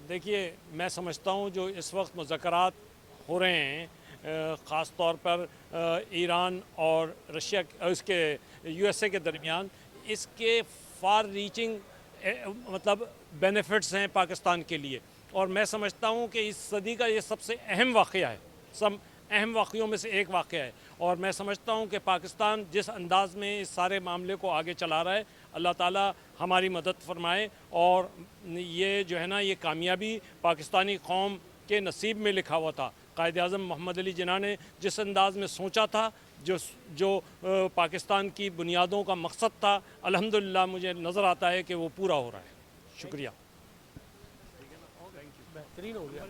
دیکھیے میں سمجھتا ہوں جو اس وقت مذاکرات ہو رہے ہیں خاص طور پر ایران اور رشیا اس کے یو ایس اے کے درمیان، اس کے فار ریچنگ مطلب بینیفٹس ہیں پاکستان کے لیے، اور میں سمجھتا ہوں کہ اس صدی کا یہ سب سے اہم واقعہ ہے، سب اہم واقعوں میں سے ایک واقعہ ہے، اور میں سمجھتا ہوں کہ پاکستان جس انداز میں اس سارے معاملے کو آگے چلا رہا ہے، اللہ تعالیٰ ہماری مدد فرمائے، اور یہ جو ہے نا یہ کامیابی پاکستانی قوم کے نصیب میں لکھا ہوا تھا۔ قائد اعظم محمد علی جناح نے جس انداز میں سوچا تھا، جو پاکستان کی بنیادوں کا مقصد تھا، الحمدللہ مجھے نظر آتا ہے کہ وہ پورا ہو رہا ہے۔ شکریہ۔ بہترین ہو گیا۔